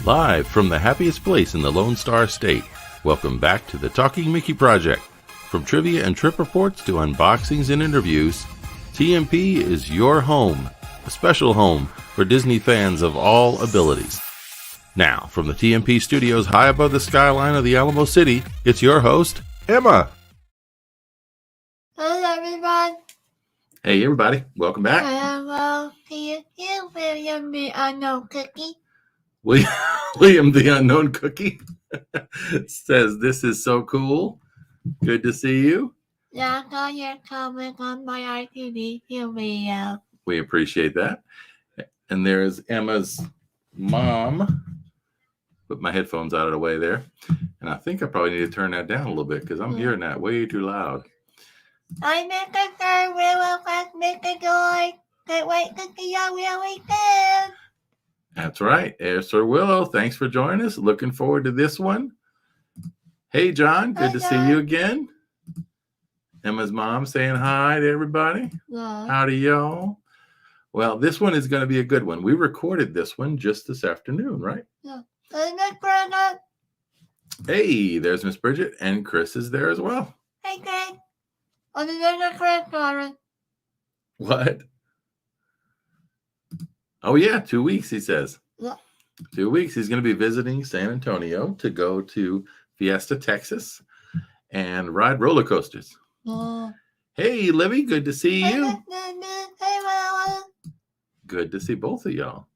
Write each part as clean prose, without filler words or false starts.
Live from the happiest place in the Lone Star State, welcome back to the Talking Mickey Project. From trivia and trip reports to unboxings and interviews, TMP is your home, a special home for Disney fans of all abilities. Now, from the TMP studios high above the skyline of the Alamo City, it's your host, Emma. Hello, everyone. Hey, everybody. Welcome back. Hello, William the Unknown Cookie. William the Unknown Cookie says, "This is so cool. Good to see you." Yeah, I got your comment on my ITV video. We appreciate that. And there's Emma's mom. Put my headphones out of the way there. And I think I probably need to turn that down a little bit because I'm hearing that way too loud. I make a third real fast, make a joy. Can't wait to see you really good. That's right. Sir Willow, thanks for joining us. Looking forward to this one. Hey, John. Good to see you again. Emma's mom saying hi to everybody. Yeah. Howdy, y'all. Well, this one is going to be a good one. We recorded this one just this afternoon, right? Yeah. Hey, Miss Bridget. Hey, there's Miss Bridget, and Chris is there as well. Hey, Greg. Oh, there's a Chris, sorry. What? Oh, yeah, 2 weeks, he says. Yeah. 2 weeks. He's going to be visiting San Antonio to go to Fiesta, Texas, and ride roller coasters. Hey, Libby, good to see you. Hey, Willow. Good to see both of y'all.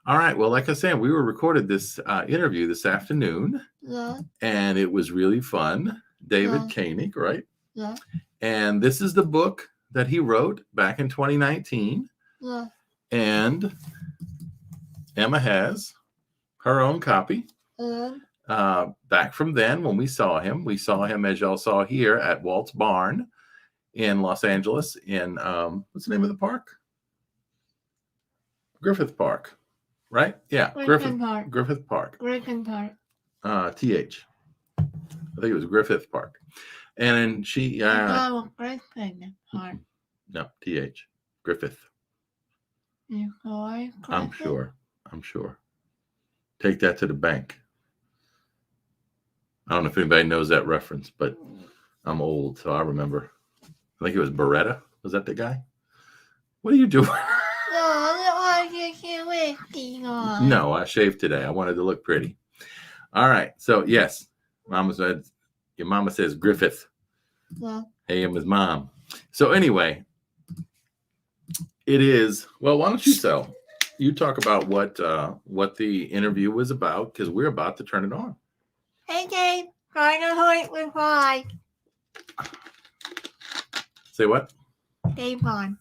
All right. Well, like I said, we recorded this interview this afternoon, Yeah. and it was really fun. David Koenig, right? Yeah. And this is the book that he wrote back in 2019. Yeah. And Emma has her own copy. Back from then when we saw him, as y'all saw here at Walt's barn in Los Angeles in, what's the name of the park? Griffith Park, right? Yeah. Griffith Park. Griffith Park. TH. I think it was Griffith Park. And then she, Griffith Park. no, TH. Griffith. I'm sure. Take that to the bank. I don't know if anybody knows that reference, but I'm old, so I remember. I think it was Beretta. Was that the guy? What are you doing? No, I shaved today. I wanted to look pretty. All right. So, yes, your mama says Griffith. Yeah. Hey, I'm his mom. So, anyway, it is. Well, why don't you talk about what the interview was about, because we're about to turn it on. Hey, Gabe. Try to hold reply. Say what? Gabe on.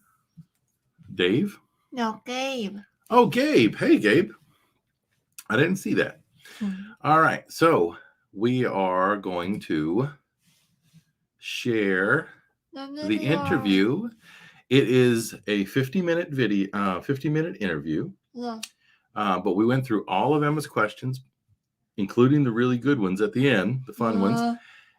Dave? No, Gabe. Oh, Gabe. Hey, Gabe. I didn't see that. All right. So we are going to share the interview. It is a 50-minute video, 50-minute interview. Yeah. But we went through all of Emma's questions, including the really good ones at the end, the fun ones.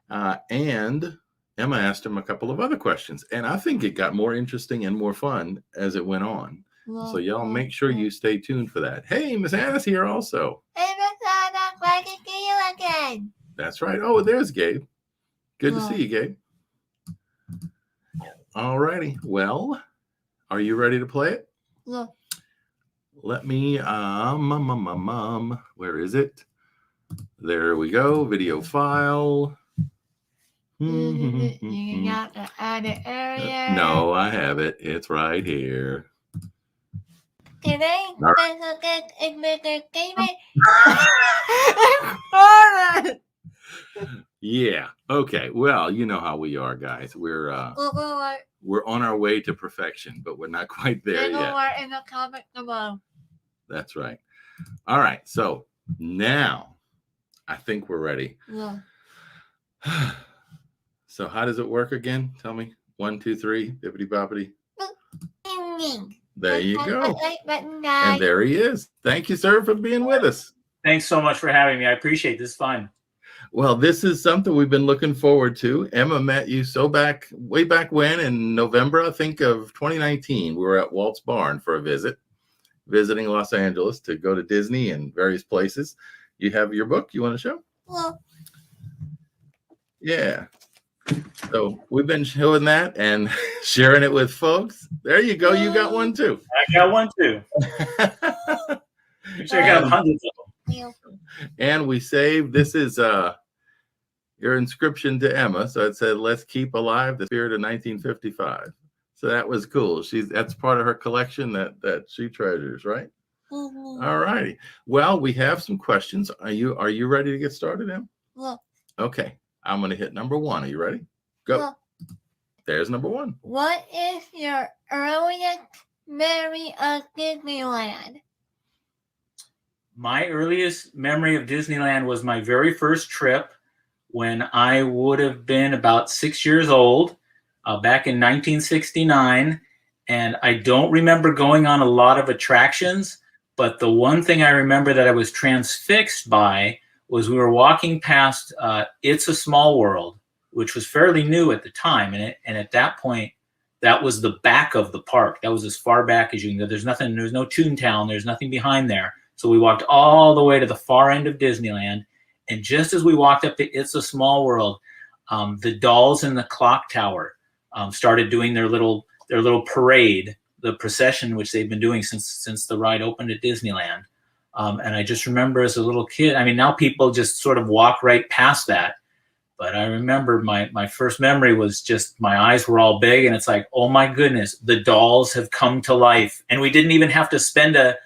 And Emma asked him a couple of other questions. And I think it got more interesting and more fun as it went on. So y'all make sure you stay tuned for that. Hey, Miss Anna's here also. Hey, Miss Anna, glad to see you again. That's right. Oh, there's Gabe. Good to see you, Gabe. All righty. Well, are you ready to play it? Yeah. Let me, where is it? There we go. Video file. You got to add it earlier. No, I have it. It's right here. Today, let's get entertainment. Yeah. Okay. Well, you know how we are, guys. We're on our way to perfection, but we're not quite there yet. In the comment below. That's right. All right. So now I think we're ready. Yeah. So how does it work again? Tell me. 1, 2, 3. Bippity boppity. There you go. And there he is. Thank you, sir, for being with us. Thanks so much for having me. I appreciate it. This is fun. Well, this is something we've been looking forward to. Emma met you way back when in November, I think, of 2019. We were at Walt's barn for a visit. visiting Los Angeles to go to Disney and various places. You have your book you want to show? Well, Yeah. So we've been showing that and sharing it with folks. There you go. You got one too. I got one too. Actually, I got hundreds of them. And we saved, this is your inscription to Emma. So it said, let's keep alive the spirit of 1955. So that was cool. That's part of her collection that she treasures, right? All righty. Well, we have some questions. Are you ready to get started, Em? well, Okay. I'm going to hit number 1. Are you ready? Go. well, There's number 1. what is your earliest memory of Disneyland? My earliest memory of Disneyland was my very first trip when I would have been about 6 years old, back in 1969. And I don't remember going on a lot of attractions, but the one thing I remember that I was transfixed by was we were walking past It's a Small World, which was fairly new at the time. And at that point, that was the back of the park. That was as far back as you can go. There's no Toontown. There's nothing behind there. So we walked all the way to the far end of Disneyland. And just as we walked up to It's a Small World, the dolls in the clock tower started doing their little parade, the procession, which they've been doing since the ride opened at Disneyland. And I just remember as a little kid, I mean, now people just sort of walk right past that. But I remember my first memory was just my eyes were all big. And it's like, oh, my goodness, the dolls have come to life. And we didn't even have to spend a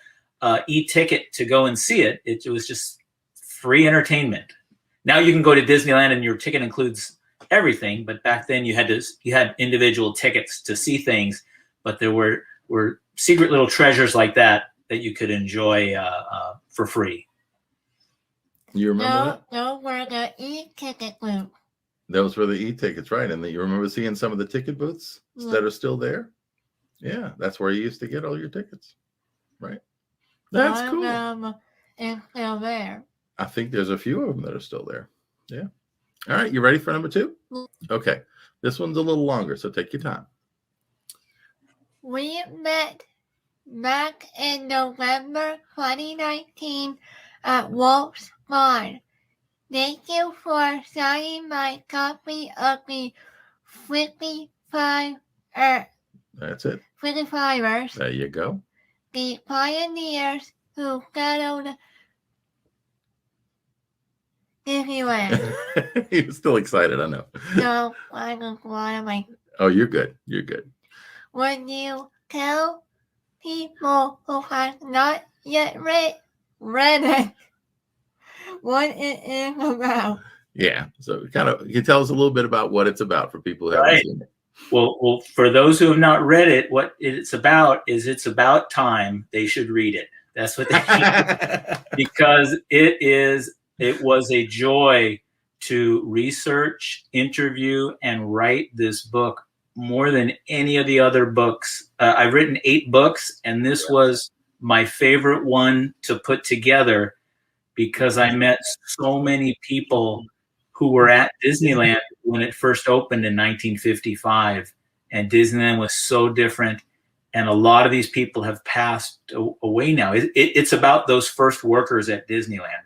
e-ticket to go and see it. It was just free entertainment. Now you can go to Disneyland and your ticket includes everything. But back then you had individual tickets to see things. But there were secret little treasures like that you could enjoy for free. You remember that? Those were the e-ticket booths. Those were the e-tickets, right? And you remember seeing some of the ticket booths that are still there? Yeah, that's where you used to get all your tickets, right? That's cool. One of them is still there. I think there's a few of them that are still there. Yeah. All right, you ready for number 2? Okay. This one's a little longer, so take your time. We met back in November 2019 at Walt's Barn. Thank you for signing my copy of the 55ers. That's it. 55ers. There you go. The Pioneers Who Settled Disneyland. You're still excited, I know. No, I don't want to make. Oh, you're good. You're good. When you tell people who have not yet read it, what it is about. Yeah. So you can tell us a little bit about what it's about for people who haven't seen it. Well, for those who have not read it, what it's about is it's about time they should read it. That's what they because it was a joy to research, interview, and write this book more than any of the other books. I've written 8 books, and this was my favorite one to put together because I met so many people who were at Disneyland when it first opened in 1955, and Disneyland was so different. And a lot of these people have passed away now. It's about those first workers at Disneyland,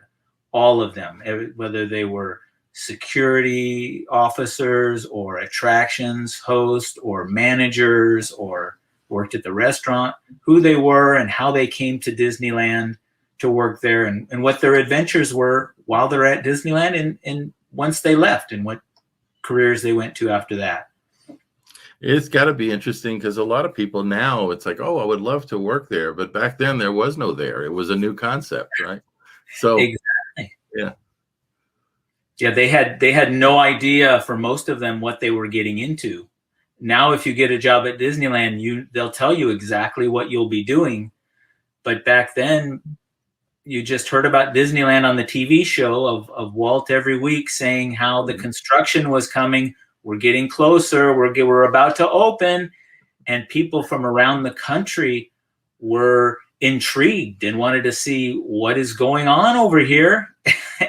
all of them, whether they were security officers or attractions hosts or managers or worked at the restaurant, who they were and how they came to Disneyland to work there and what their adventures were while they're at Disneyland and once they left and what careers they went to after that. It's got to be interesting because a lot of people now, it's like, oh, I would love to work there. But back then there was no there. It was a new concept, right? So exactly. Yeah. Yeah, they had no idea for most of them what they were getting into. Now, if you get a job at Disneyland, they'll tell you exactly what you'll be doing. But back then, you just heard about Disneyland on the TV show of Walt every week saying how the construction was coming. We're getting closer. We're about to open. And people from around the country were intrigued and wanted to see what is going on over here.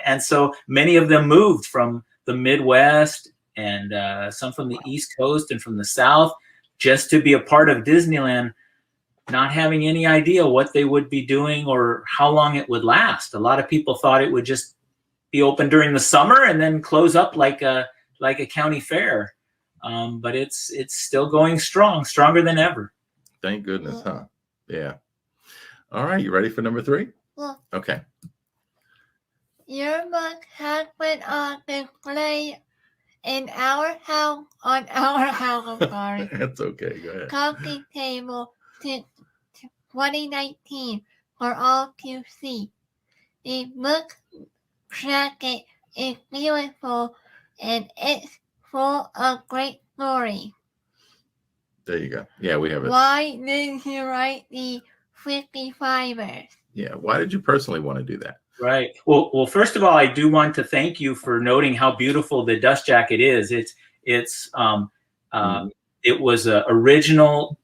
And so many of them moved from the Midwest and some from the East Coast and from the South just to be a part of Disneyland. not having any idea what they would be doing or how long it would last. A lot of people thought it would just be open during the summer and then close up like a county fair. But it's still going strong, stronger than ever. Thank goodness, huh? Yeah. All right, you ready for number 3? Yeah. Okay. Your book has been on display in our house, on our house, I'm sorry, That's okay. Go ahead. coffee table since 2019 for all to see. The book jacket is beautiful and it's full of great stories. There you go. Yeah, we have it. Why did you write the 55ers? Yeah. Why did you personally want to do that? Right. Well, first of all, I do want to thank you for noting how beautiful the dust jacket is. It was an original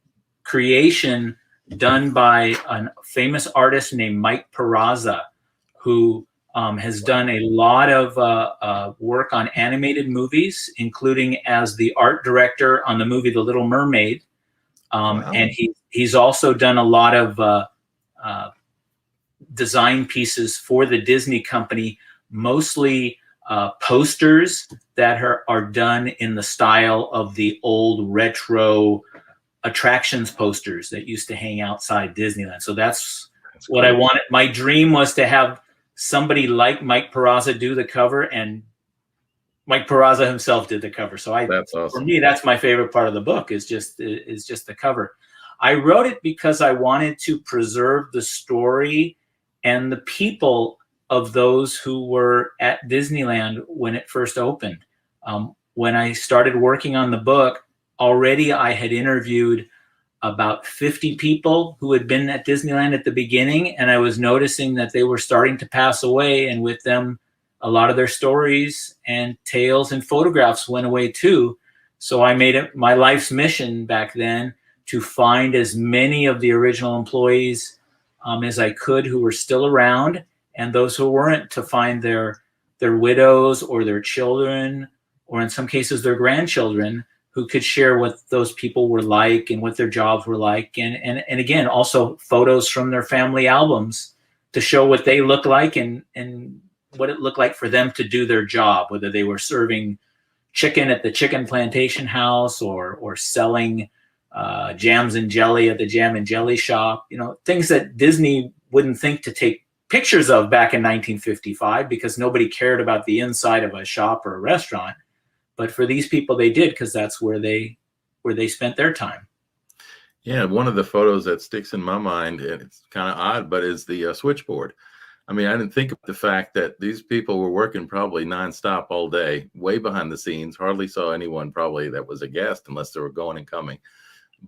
creation done by a famous artist named Mike Peraza, who has done a lot of work on animated movies, including as the art director on the movie The Little Mermaid. Wow. And he's also done a lot of design pieces for the Disney company, mostly posters that are done in the style of the old retro attractions posters that used to hang outside Disneyland. So that's what I wanted. My dream was to have somebody like Mike Peraza do the cover, and Mike Peraza himself did the cover. So that's awesome. For me, that's my favorite part of the book is just the cover. I wrote it because I wanted to preserve the story and the people of those who were at Disneyland when it first opened. When I started working on the book, already I had interviewed about 50 people who had been at Disneyland at the beginning, and I was noticing that they were starting to pass away, and with them, a lot of their stories and tales and photographs went away too. So I made it my life's mission back then to find as many of the original employees as I could who were still around, and those who weren't, to find their widows or their children, or in some cases their grandchildren, who could share what those people were like and what their jobs were like. And again, also photos from their family albums to show what they look like and what it looked like for them to do their job, whether they were serving chicken at the chicken plantation house or selling jams and jelly at the jam and jelly shop, things that Disney wouldn't think to take pictures of back in 1955 because nobody cared about the inside of a shop or a restaurant. But for these people, they did, because that's where they spent their time. Yeah, one of the photos that sticks in my mind, and it's kind of odd, but is the switchboard. I mean, I didn't think of the fact that these people were working probably nonstop all day, way behind the scenes, hardly saw anyone probably that was a guest unless they were going and coming.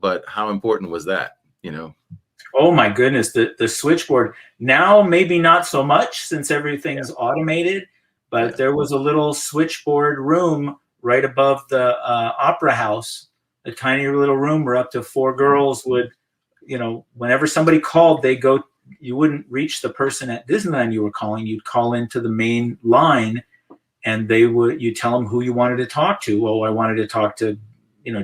But how important was that, Oh my goodness, the switchboard. Now maybe not so much since everything's automated, but there was a little switchboard room right above the opera house, a tiny little room where up to 4 girls would, whenever somebody called, they go. You wouldn't reach the person at Disneyland you were calling. You'd call into the main line, and you tell them who you wanted to talk to. Oh, I wanted to talk to,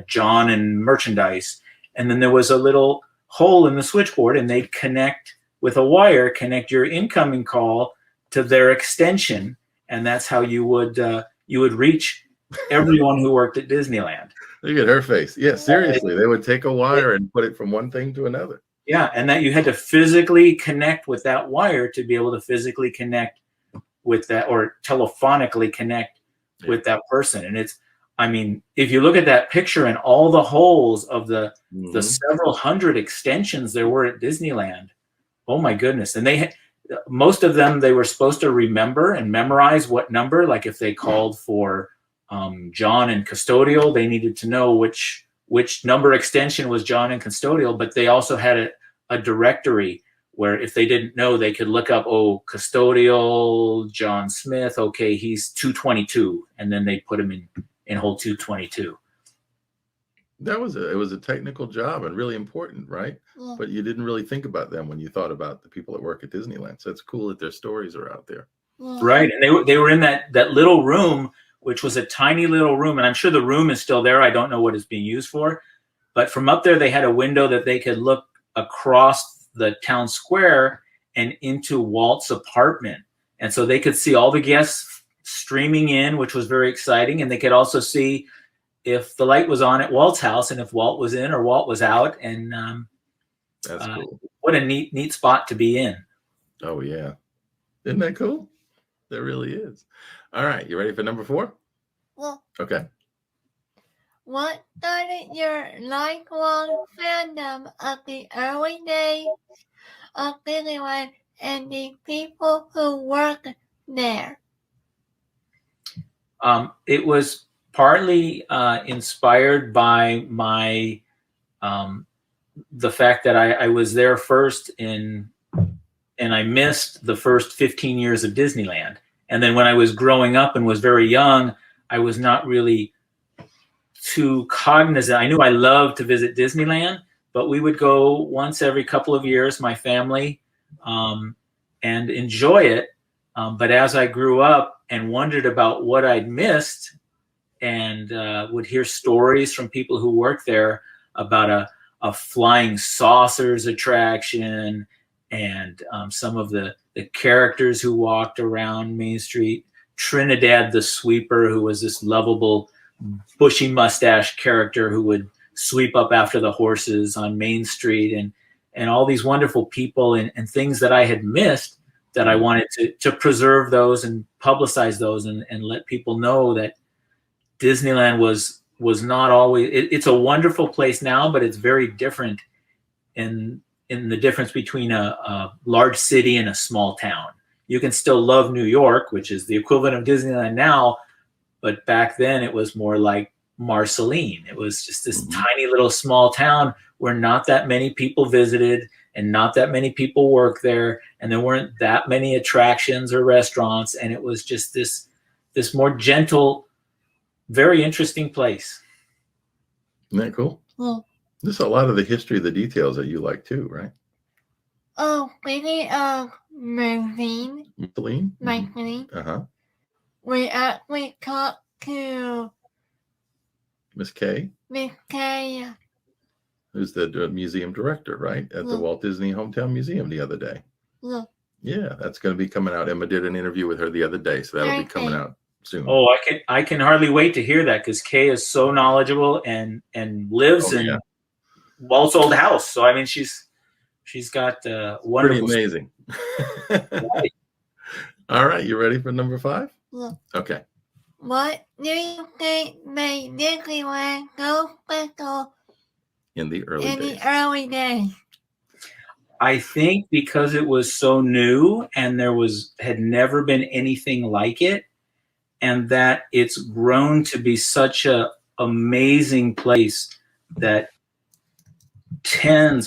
John and merchandise. And then there was a little hole in the switchboard, and they'd connect with a wire, connect your incoming call to their extension, and that's how you would reach everyone who worked at Disneyland. Look at her face. Yeah, seriously, they would take a wire and put it from one thing to another. Yeah, and that you had to physically connect with that wire to be able to physically connect with that, or telephonically connect with that person. And if you look at that picture and all the holes of the several hundred extensions there were at Disneyland, oh my goodness. And most of them, they were supposed to remember and memorize what number, like if they called for John and custodial, they needed to know which number extension was John and custodial, but they also had a directory where if they didn't know, they could look up, custodial, John Smith, okay, he's 222, and then they put him in hole 222. It was a technical job and really important, right? Yeah. But you didn't really think about them when you thought about the people that work at Disneyland. So it's cool that their stories are out there. Yeah. Right, and they were in that little room, which was a tiny little room, and I'm sure the room is still there. I don't know what it's being used for, but from up there, they had a window that they could look across the town square and into Walt's apartment. And so they could see all the guests streaming in, which was very exciting. And they could also see if the light was on at Walt's house and if Walt was in or Walt was out. And That's cool. what a neat spot to be in. Oh, yeah. Isn't that cool? That really is. All right. You ready for number 4? Well, Okay. what started your lifelong fandom of the early days of Disneyland and the people who work there? It was partly inspired by my the fact that I was there first and I missed the first 15 years of Disneyland. And then when I was growing up and was very young, I was not really too cognizant. I knew I loved to visit Disneyland, but we would go once every couple of years, my family, and enjoy it. But as I grew up and wondered about what I'd missed and would hear stories from people who worked there about a flying saucers attraction and some of the characters who walked around Main Street, Trinidad the Sweeper, who was this lovable bushy mustache character who would sweep up after the horses on Main Street, and all these wonderful people and things that I had missed, that I wanted to preserve those and publicize those and let people know that Disneyland was not always, it's a wonderful place now, but it's very different in the difference between a large city and a small town. You can still love New York, which is the equivalent of Disneyland now, but back then it was more like Marceline. It was just this tiny little small town where not that many people visited and not that many people worked there, and there weren't that many attractions or restaurants, and it was just this more gentle, very interesting place. Isn't that cool? Well, This is a lot of the history, the details that you like too, right? oh, maybe Marlene. Marceline? Uh-huh. We actually talked to Miss Kay, Miss Kay. who's the museum director, right? At the Walt Disney Hometown Museum the other day. Yeah, that's going to be coming out. Emma did an interview with her the other day, so that'll be coming out soon. Oh, I can hardly wait to hear that, because Kay is so knowledgeable and lives in Walt's old house. So I mean, she's got wonderful. Pretty amazing. All right, you ready for number 5? Yeah. Okay. What do you think made Disneyland so special In the early days. I think because it was so new and there had never been anything like it, and that it's grown to be such a amazing place that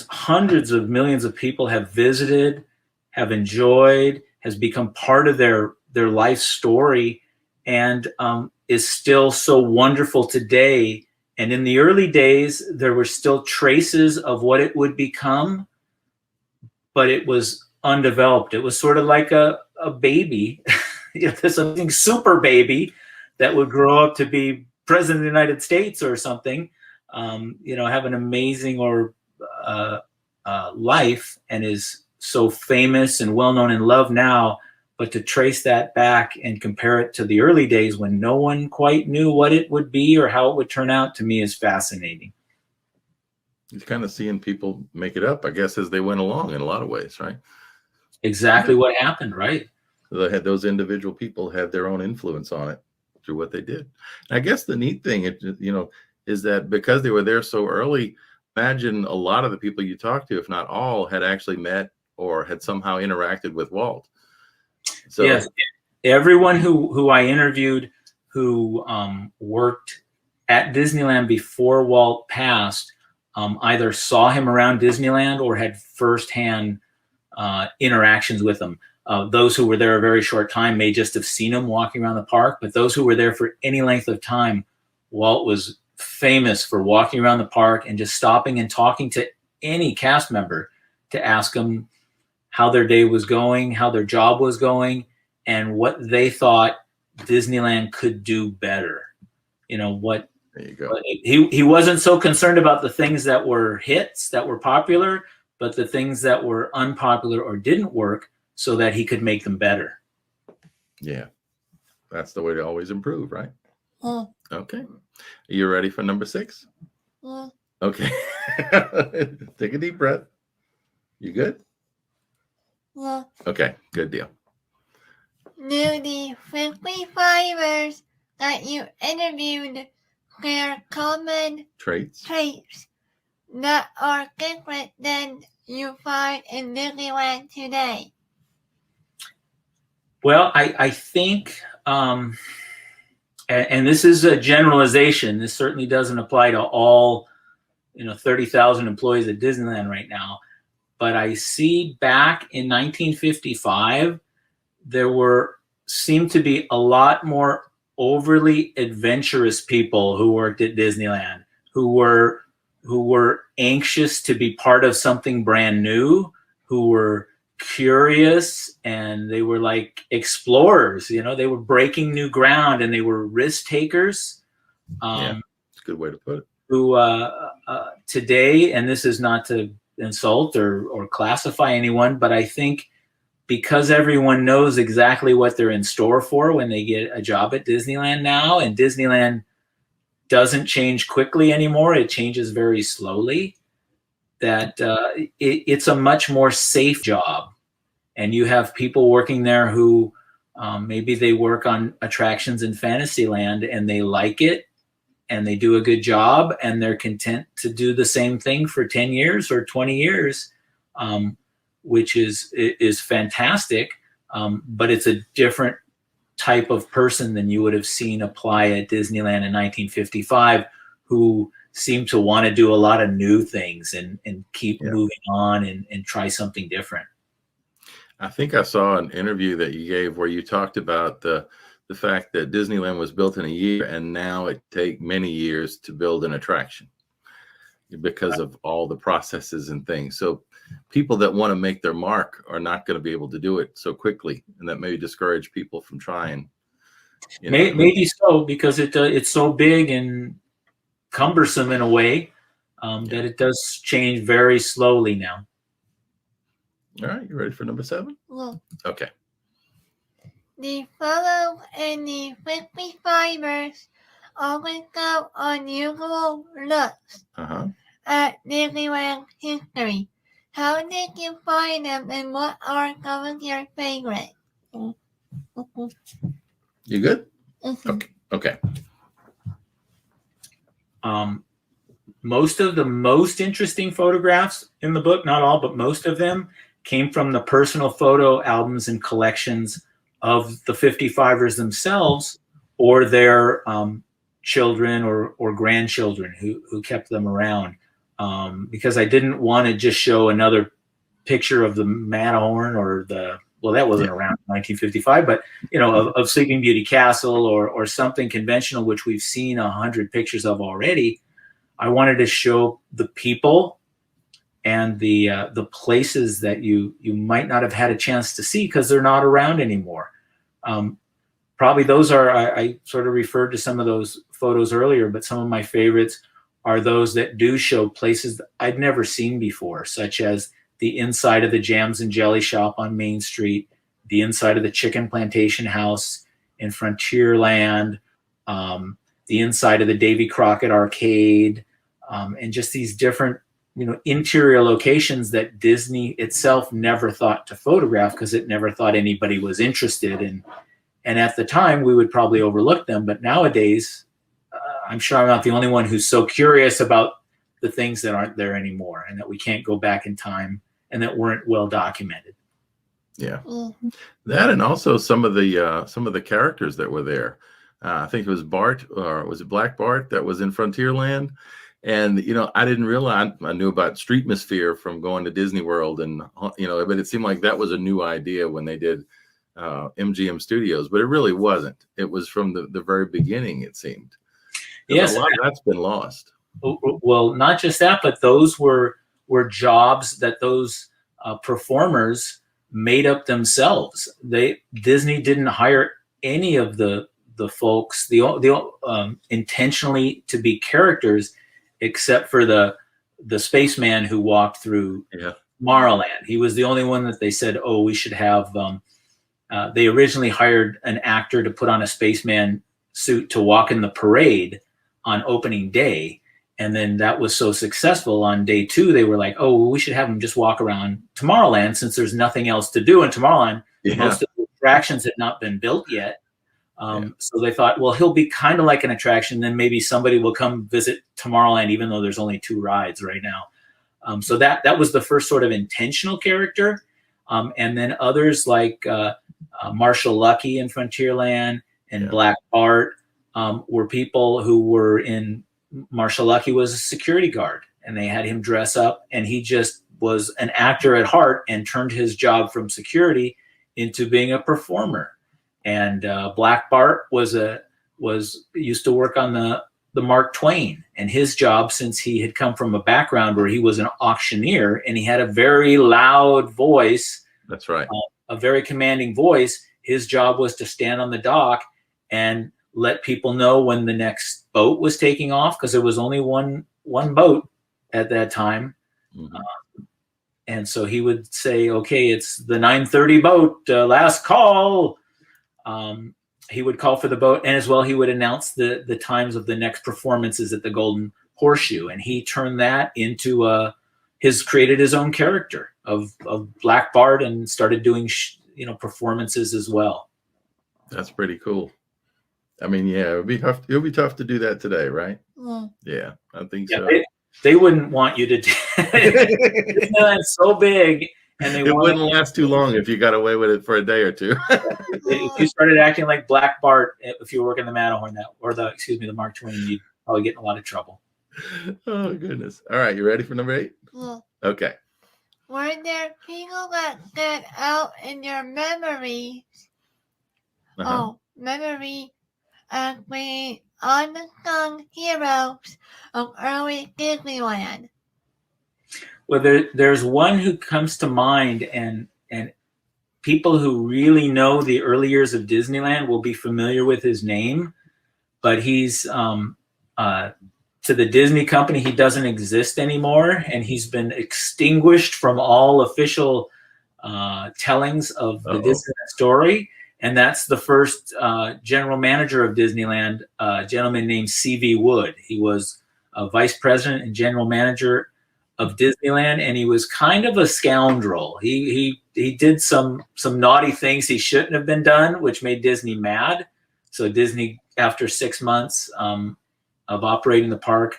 hundreds of millions of people have visited, have enjoyed, has become part of their life story, and is still so wonderful today. And in the early days, there were still traces of what it would become, but it was undeveloped. It was sort of like a baby, this amazing super baby that would grow up to be president of the United States or something, have an amazing life, and is so famous and well-known and loved now. But to trace that back and compare it to the early days when no one quite knew what it would be or how it would turn out, to me is fascinating. You're kind of seeing people make it up, I guess, as they went along in a lot of ways, right? Exactly what happened, right? They had those individual people had their own influence on it through what they did. And I guess the neat thing, is that because they were there so early, imagine a lot of the people you talked to, if not all, had actually met or had somehow interacted with Walt. So yes, everyone who I interviewed who worked at Disneyland before Walt passed either saw him around Disneyland or had firsthand interactions with him. Those who were there a very short time may just have seen him walking around the park, but those who were there for any length of time, Walt was famous for walking around the park and just stopping and talking to any cast member to ask them how their day was going, how their job was going, and what they thought Disneyland could do better. There you go. He wasn't so concerned about the things that were hits, that were popular, but the things that were unpopular or didn't work so that he could make them better. Yeah. That's the way to always improve, right? Yeah. Okay. Are you ready for number 6? Yeah. Okay. Take a deep breath. You good? Yeah. Okay. Good deal. Do the 55ers that you interviewed share common Traits. that are different than you find in Disneyland today? Well, I think, and this is a generalization. This certainly doesn't apply to all, 30,000 employees at Disneyland right now. But I see back in 1955, there seemed to be a lot more overly adventurous people who worked at Disneyland, who were anxious to be part of something brand new, who were curious, and they were like explorers. They were breaking new ground, and they were risk takers. Yeah, it's a good way to put it. Who today, and this is not to insult or classify anyone, but I think because everyone knows exactly what they're in store for when they get a job at Disneyland now, and Disneyland doesn't change quickly anymore, it changes very slowly, that it's a much more safe job. And you have people working there who maybe they work on attractions in Fantasyland and they like it and they do a good job and they're content to do the same thing for 10 years or 20 years, which is fantastic. But it's a different type of person than you would have seen apply at Disneyland in 1955, who seem to want to do a lot of new things and keep moving on and try something different. I think I saw an interview that you gave where you talked about the fact that Disneyland was built in a year and now it takes many years to build an attraction because of all the processes and things. So people that want to make their mark are not going to be able to do it so quickly, and that may discourage people from trying. Maybe so, because it's so big and cumbersome in a way that it does change very slowly now. All right, you ready for number 7? Yeah. Okay. The fellows and the 55ers always go unusual looks at Disneyland history. How did you find them, and what are some of your favorites? You good? Mm-hmm. Okay. Most of the most interesting photographs in the book, not all, but most of them, came from the personal photo albums and collections of the 55ers themselves or their children or grandchildren who kept them around. Because I didn't want to just show another picture of the Matterhorn or that wasn't around in 1955, but of Sleeping Beauty Castle or something conventional, which we've seen 100 pictures of already. I wanted to show the people and the places that you might not have had a chance to see because they're not around anymore. Probably those are, I sort of referred to some of those photos earlier, but some of my favorites are those that do show places that I'd never seen before, such as the inside of the Jams and Jelly shop on Main Street, the inside of the Chicken Plantation House in Frontierland, the inside of the Davy Crockett Arcade, and just these different, interior locations that Disney itself never thought to photograph because it never thought anybody was interested in. And at the time, we would probably overlook them. But nowadays, I'm sure I'm not the only one who's so curious about the things that aren't there anymore and that we can't go back in time and that weren't well documented. Yeah, that and also some of the characters that were there. I think it was Bart, or was it Black Bart, that was in Frontierland. And, I didn't realize, I knew about Streetmosphere from going to Disney World and, but it seemed like that was a new idea when they did MGM Studios, but it really wasn't. It was from the very beginning, it seemed. Yes. A lot of that's been lost. Well, not just that, but those were jobs that those performers made up themselves. Disney didn't hire any of the folks, intentionally to be characters, except for the spaceman who walked through Tomorrowland. He was the only one that they said, oh, we should have. They originally hired an actor to put on a spaceman suit to walk in the parade on opening day. And then that was so successful on day 2, they were like, oh, well, we should have him just walk around Tomorrowland since there's nothing else to do in Tomorrowland. Yeah. Most of the attractions had not been built yet. So they thought, well, he'll be kind of like an attraction. Then maybe somebody will come visit Tomorrowland, even though there's only 2 rides right now. So that was the first sort of intentional character. And then others like Marshall Lucky in Frontierland and Black Bart were people who were in. Marshall Lucky was a security guard, and they had him dress up, and he just was an actor at heart and turned his job from security into being a performer. And Black Bart used to work on the Mark Twain, and his job, since he had come from a background where he was an auctioneer and he had a very loud voice. That's right. A very commanding voice. His job was to stand on the dock and let people know when the next boat was taking off, because there was only one boat at that time. Mm-hmm. And so he would say, okay, it's the 9:30 boat, last call. He would call for the boat, and as well he would announce the times of the next performances at the Golden Horseshoe, and he turned that into created his own character of Black Bart and started doing performances as well. That's pretty cool. I mean, yeah, it would be tough to do that today, right? Yeah, I think so. They wouldn't want you to do it. It's so big, and it wouldn't last too long if you got away with it for a day or two. If you started acting like Black Bart, if you work in the Matterhorn, the Mark Twain, you'd probably get in a lot of trouble. Oh goodness! All right, you ready for number 8? Yeah. Okay. Were there people that stood out in your memories? Memory of the unsung heroes of early Disneyland. Well, there's one who comes to mind, and people who really know the early years of Disneyland will be familiar with his name, but he's to the Disney company, he doesn't exist anymore, and he's been extinguished from all official tellings of the Disneyland story. And that's the first general manager of Disneyland, a gentleman named C.V. Wood. He was a vice president and general manager of Disneyland, and he was kind of a scoundrel. He did some naughty things he shouldn't have been done, which made Disney mad. So Disney, after 6 months of operating the park,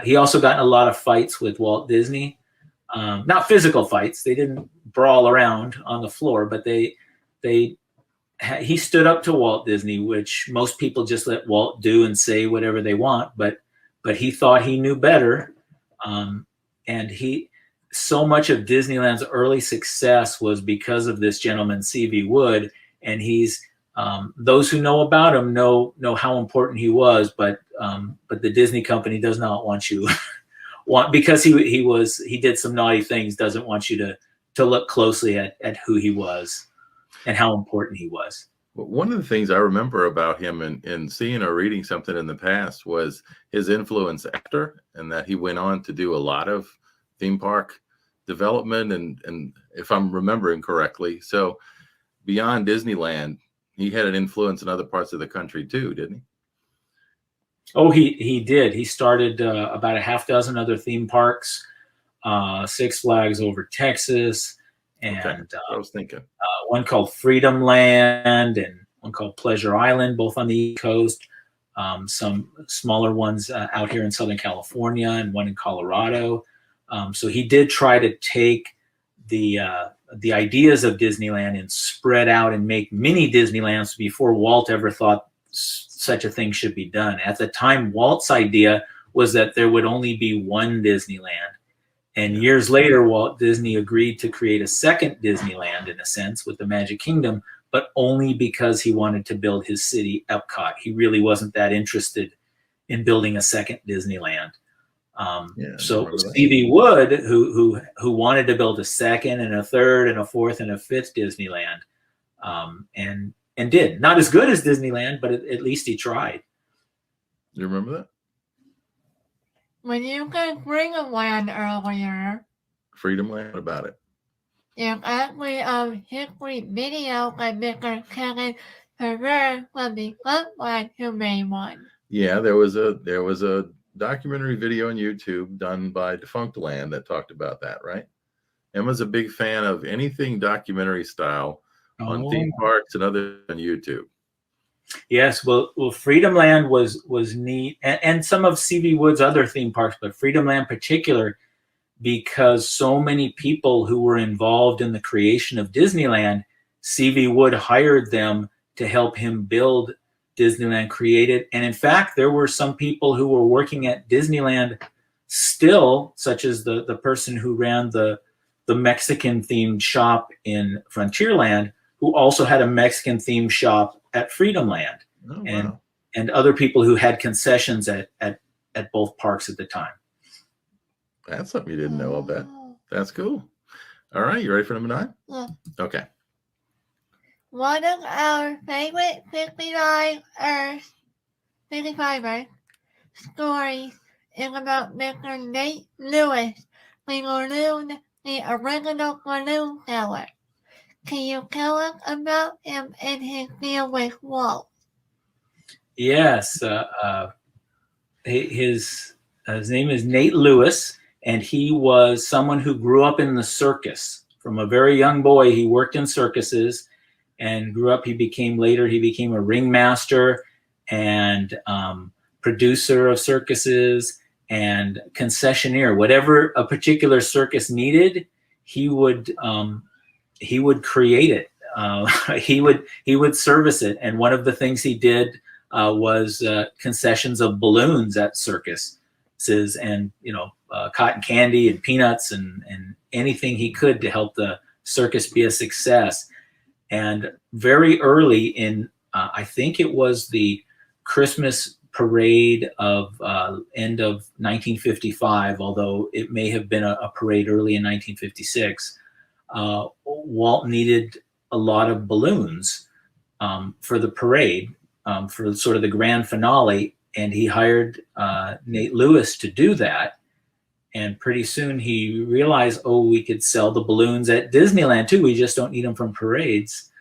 he also got in a lot of fights with Walt Disney. Not physical fights. They didn't brawl around on the floor, but he stood up to Walt Disney, which most people just let Walt do and say whatever they want, but he thought he knew better. And so much of Disneyland's early success was because of this gentleman, C.V. Wood, and he's those who know about him know how important he was, but the Disney company does not want you because he did some naughty things, doesn't want you to look closely at who he was and how important he was. Well, one of the things I remember about him in seeing or reading something in the past was his influence after, and that he went on to do a lot of theme park development, and if I'm remembering correctly, so beyond Disneyland, he had an influence in other parts of the country too, didn't he? Oh, he did. He started about a half dozen other theme parks, Six Flags Over Texas, and I was thinking one called Freedom Land and one called Pleasure Island, both on the East Coast. Some smaller ones out here in Southern California and one in Colorado. So he did try to take the ideas of Disneyland and spread out and make mini Disneylands before Walt ever thought such a thing should be done. At the time, Walt's idea was that there would only be one Disneyland. And years later, Walt Disney agreed to create a second Disneyland, in a sense, with the Magic Kingdom, but only because he wanted to build his city, Epcot. He really wasn't that interested in building a second Disneyland. So Stevie Wood, who wanted to build a second and a third and a fourth and a fifth Disneyland, and did. Not as good as Disneyland, but at least he tried. You remember that? When you could bring a land earlier, Freedom Land? What about it? There's actually a history video by Mr. Kevin Ferrer from the Frontline who made one. Yeah, there was a documentary video on YouTube done by Defunct Land that talked about that, right? Emma's a big fan of anything documentary style on theme parks and other on YouTube. Yes, well, Freedom Land was neat, and some of C.V. Wood's other theme parks, but Freedom Land in particular, because so many people who were involved in the creation of Disneyland, C.V. Wood hired them to help him build Disneyland, create it. And in fact, there were some people who were working at Disneyland still, such as the person who ran the Mexican themed shop in Frontierland, who also had a Mexican themed shop at Freedom Land. Oh, wow. and other people who had concessions at both parks at the time. That's something you didn't know, I'll bet. That's cool. All right, you ready for number 9? Yeah. Okay. One of our favorite 55ers stories is about Mr. Nate Lewis, the original balloon seller. Can you tell us about him and his deal with Walt? Yes, his name is Nate Lewis, and he was someone who grew up in the circus. From a very young boy, he worked in circuses and grew up. He became a ringmaster and producer of circuses and concessionaire. Whatever a particular circus needed, he would create it. He would service it. And one of the things he did was concessions of balloons at circuses, and cotton candy and peanuts and anything he could to help the circus be a success. And very early in, I think it was the Christmas parade of end of 1955, although it may have been a parade early in 1956, Walt needed a lot of balloons for the parade, for sort of the grand finale, and he hired Nate Lewis to do that. And pretty soon he realized, we could sell the balloons at Disneyland too. We just don't need them from parades.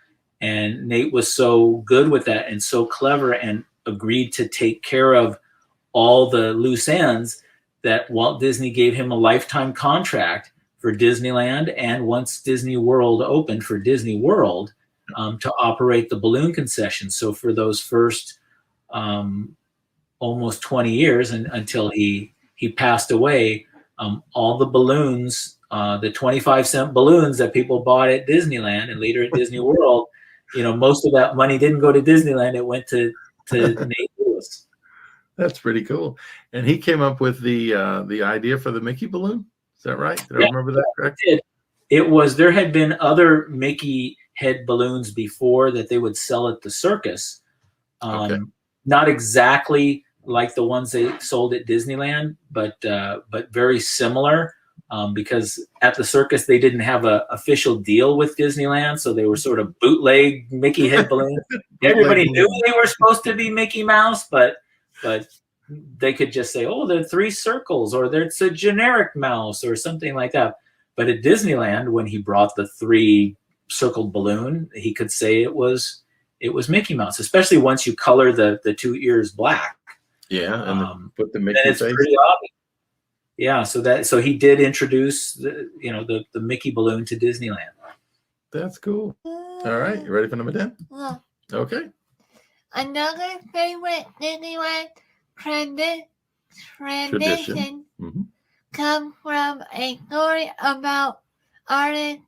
And Nate was so good with that and so clever and agreed to take care of all the loose ends that Walt Disney gave him a lifetime contract for Disneyland, and once Disney World opened, for Disney World to operate the balloon concession. So for those first almost 20 years until he passed away, all the balloons, the 25-cent balloons that people bought at Disneyland and later at Disney World, most of that money didn't go to Disneyland. It went to Nate Lewis. That's pretty cool. And he came up with the idea for the Mickey balloon. Is that right? Did I remember that correct? There had been other Mickey head balloons before that they would sell at the circus. Okay. Not exactly like the ones they sold at Disneyland, but very similar, because at the circus they didn't have an official deal with Disneyland, so they were sort of bootleg Mickey head balloons. Everybody knew they were supposed to be Mickey Mouse, but they could just say, they're 3 circles, or it's a generic mouse or something like that. But at Disneyland, when he brought the 3 circled balloon, he could say it was Mickey Mouse, especially once you color the 2 ears black. Yeah, and put the Mickey then it's face. pretty obvious. Yeah, so he did introduce the Mickey balloon to Disneyland. That's cool. All right, you ready for number 10? Yeah. Okay. Another favorite Disneyland tradition comes from a story about artist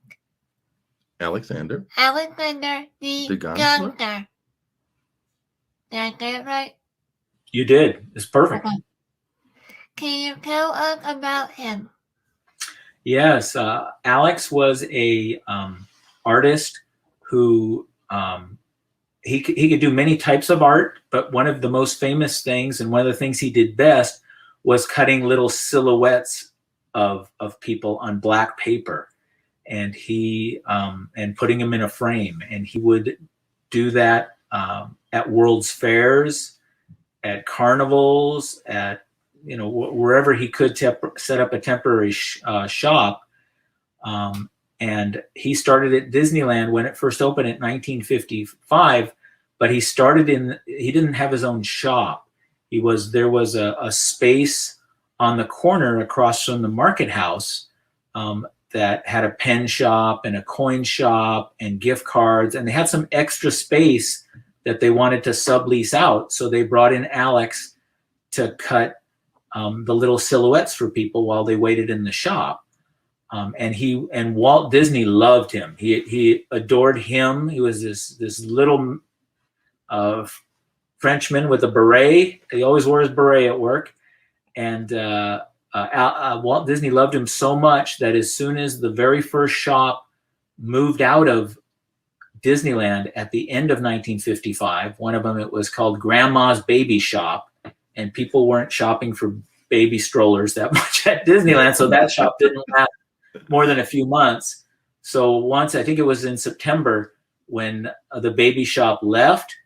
Alexander the Gunther. Did I get it right? You did. It's perfect. Okay. Can you tell us about him? Yes, Alex was a artist who he could do many types of art, but one of the most famous things and one of the things he did best was cutting little silhouettes of people on black paper, and and putting them in a frame. And he would do that at World's Fairs, at carnivals, at wherever he could set up a temporary shop. And he started at Disneyland when it first opened in 1955, but he didn't have his own shop. There was a space on the corner across from the market house that had a pen shop and a coin shop and gift cards, and they had some extra space that they wanted to sublease out. So they brought in Alex to cut the little silhouettes for people while they waited in the shop. And Walt Disney loved him. He adored him. He was this little Frenchman with a beret. He always wore his beret at work. And Walt Disney loved him so much that as soon as the very first shop moved out of Disneyland at the end of 1955, one of them, it was called Grandma's Baby Shop, and people weren't shopping for baby strollers that much at Disneyland, so that shop didn't last more than a few months. So once, I think it was in September, when the baby shop left,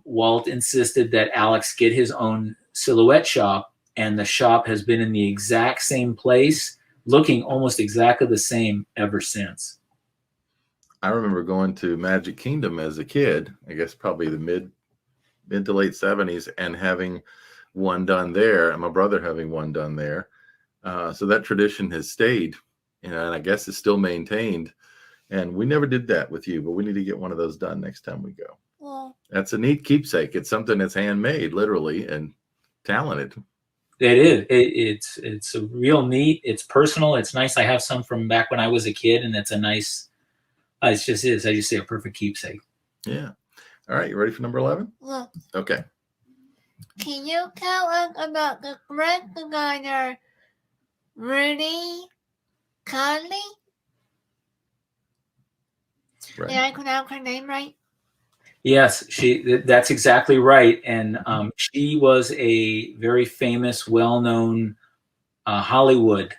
Walt insisted that Alex get his own silhouette shop, and the shop has been in the exact same place, looking almost exactly the same ever since. I remember going to Magic Kingdom as a kid, I guess probably the mid to late 70s, and having one done there, and my brother having one done there. So that tradition has stayed, and I guess it's still maintained. And we never did that with you, but we need to get one of those done next time we go. Well, That's a neat keepsake. It's something that's handmade, literally, and talented. It is. It's a real neat. It's personal. It's nice. I have some from back when I was a kid, and it's a nice. It just is, as you say, a perfect keepsake. Yeah. All right. You ready for number 11? look, Okay. can you tell us about the graphic designer, Rudy Conley? Right. Did I pronounce her name right? Yes, that's exactly right. And she was a very famous, well-known Hollywood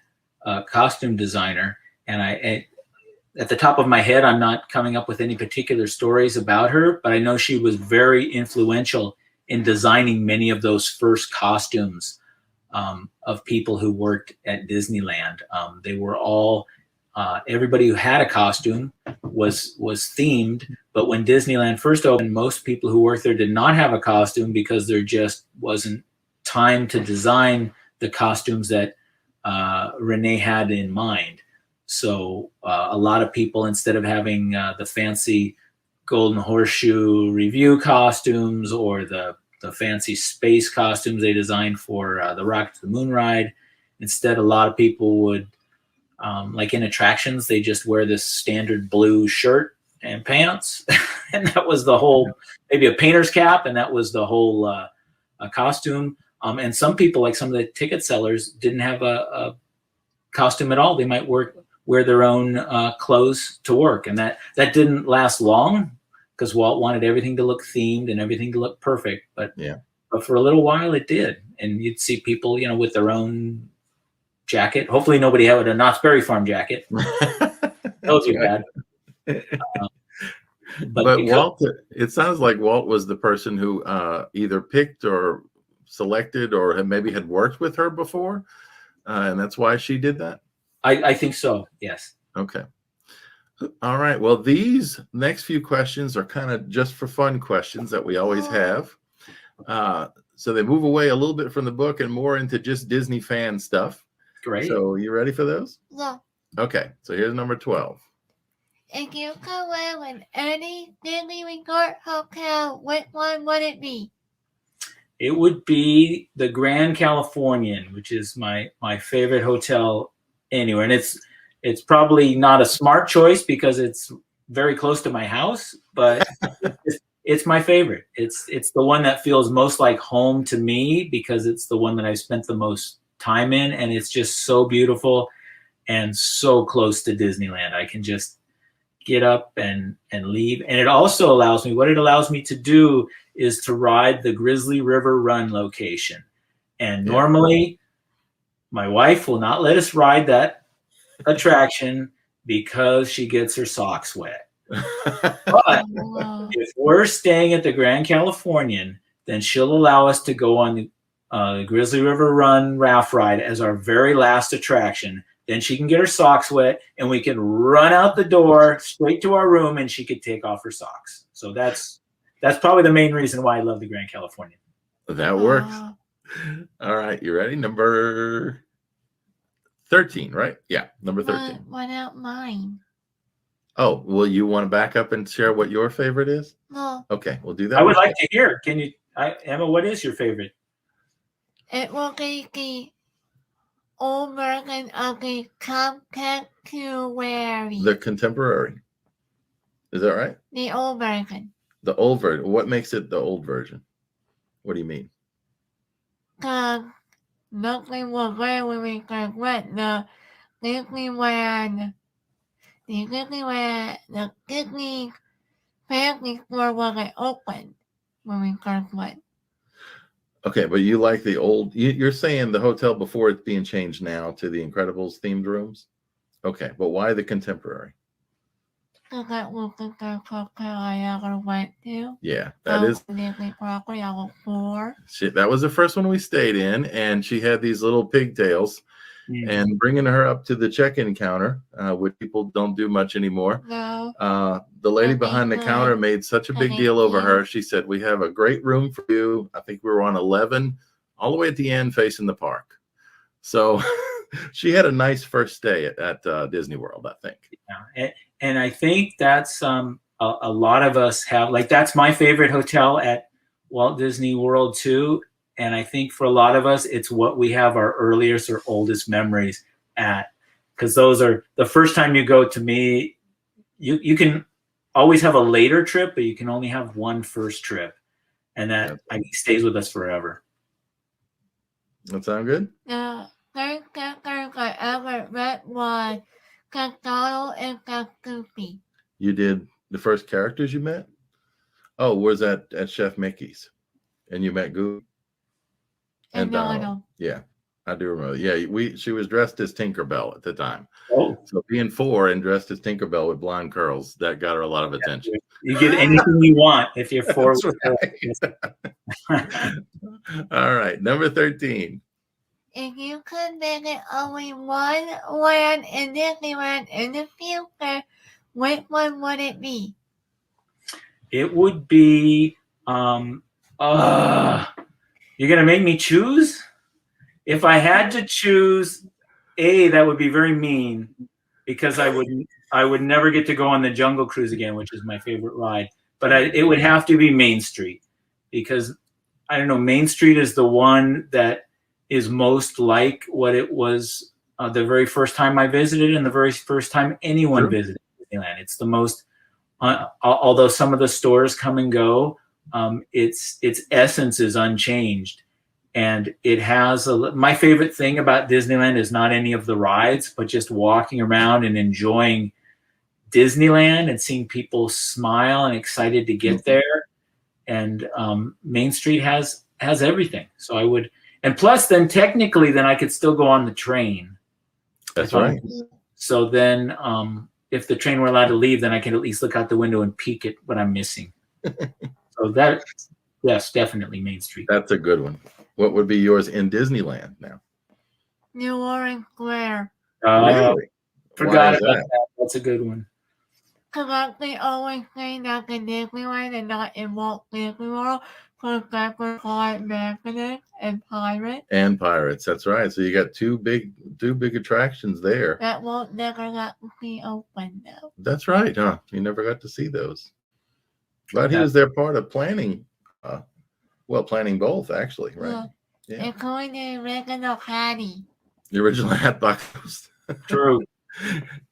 costume designer. And at the top of my head, I'm not coming up with any particular stories about her, but I know she was very influential in designing many of those first costumes of people who worked at Disneyland. They were all, everybody who had a costume was themed, but when Disneyland first opened, most people who worked there did not have a costume because there just wasn't time to design the costumes that Renee had in mind. So a lot of people, instead of having the fancy Golden Horseshoe Review costumes or the fancy space costumes they designed for the Rocket to the Moon ride, instead a lot of people would, like in attractions, they just wear this standard blue shirt and pants. And that was the whole, maybe a painter's cap, and that was the whole costume. And some people, like some of the ticket sellers, didn't have a costume at all. They might wear their own clothes to work. And that didn't last long because Walt wanted everything to look themed and everything to look perfect. But for a little while it did. And you'd see people, with their own jacket. Hopefully nobody had a Knott's Berry Farm jacket. That would be bad. But Walt, it sounds like Walt was the person who either picked or selected or maybe had worked with her before. And that's why she did that? I think so, yes. Okay. All right. Well, these next few questions are kind of just for fun questions that we always have. So they move away a little bit from the book and more into just Disney fan stuff. Great. So you ready for those? Yeah. Okay. So here's number 12. If you could live in any Disney resort hotel, which one would it be? It would be the Grand Californian, which is my favorite hotel anywhere. And it's probably not a smart choice because it's very close to my house, but it's my favorite. It's the one that feels most like home to me because it's the one that I've spent the most time in, and it's just so beautiful and so close to Disneyland. I can just get up and leave. And it also allows me to do is to ride the Grizzly River Run location. And normally my wife will not let us ride that attraction because she gets her socks wet. But if we're staying at the Grand Californian, then she'll allow us to go on the Grizzly River Run raft ride as our very last attraction. then she can get her socks wet, and we can run out the door straight to our room, and she could take off her socks. So that's probably the main reason why I love the Grand Californian. That works. All right, you ready? Number 13, right? Yeah, number 13. What about mine? Oh, well, you want to back up and share what your favorite is? No. Okay, we'll do that. I would like to hear. Can you, Emma, what is your favorite? It will be the old version of the contemporary. The contemporary. Is that right? The old version. The old version. What makes it the old version? What do you mean? Because nothing was there when we went. The Disneyland, the Disney family store wasn't open when we first went. Okay, but you like the old, you're saying the hotel before it's being changed now to the Incredibles themed rooms? Okay, but why the contemporary? Because that was the first hotel I ever went to. Yeah, that is. Disney property I was 4. That was the first one we stayed in, and she had these little pigtails. And bringing her up to the check-in counter, which people don't do much anymore. No. The lady behind the counter made such a big deal over her. She said, "We have a great room for you." I think we were on 11, all the way at the end facing the park. So she had a nice first stay at Disney World, I think. Yeah. And I think that's a lot of us have, like, that's my favorite hotel at Walt Disney World too. And I think for a lot of us, it's what we have our earliest or oldest memories at, because those are the first time you go. To me, you can always have a later trip, but you can only have one first trip, and that I think stays with us forever. That sound good? The first characters I ever met was Donald and Goofy. You did the first characters you met? Oh, was that at Chef Mickey's? And you met Goofy? And Donald. Yeah, I do remember. Yeah, she was dressed as Tinkerbell at the time. Oh. So being 4 and dressed as Tinkerbell with blonde curls, that got her a lot of attention. You get anything you want if you're 4. Right. All right, number 13. If you could visit only one land in Disneyland in the future, which one would it be? It would be you're going to make me choose? If I had to choose, that would be very mean, because I would never get to go on the Jungle Cruise again, which is my favorite ride. But it would have to be Main Street, because, I don't know, Main Street is the one that is most like what it was the very first time I visited and the very first time anyone visited Disneyland. It's the most, although some of the stores come and go, its essence is unchanged, and it has my favorite thing about Disneyland is not any of the rides, but just walking around and enjoying Disneyland and seeing people smile and excited to get there. And Main Street has everything. So I would, and plus then technically then I could still go on the train. That's right. So then if the train were allowed to leave, then I can at least look out the window and peek at what I'm missing. So that, yes, definitely Main Street. That's a good one. What would be yours in Disneyland now? New Orleans Square. Really? Forgot about that. That's a good one. Because they always say that in Disneyland and not in Walt Disney World, because that's where Flight Magnet and Pirates. And Pirates, that's right. So you got two big attractions there. That won't never got to be open though. That's right, huh? You never got to see those. But he was there part of planning, planning both actually, right? Yeah. Including the original Hattie. The original Hatbox. True.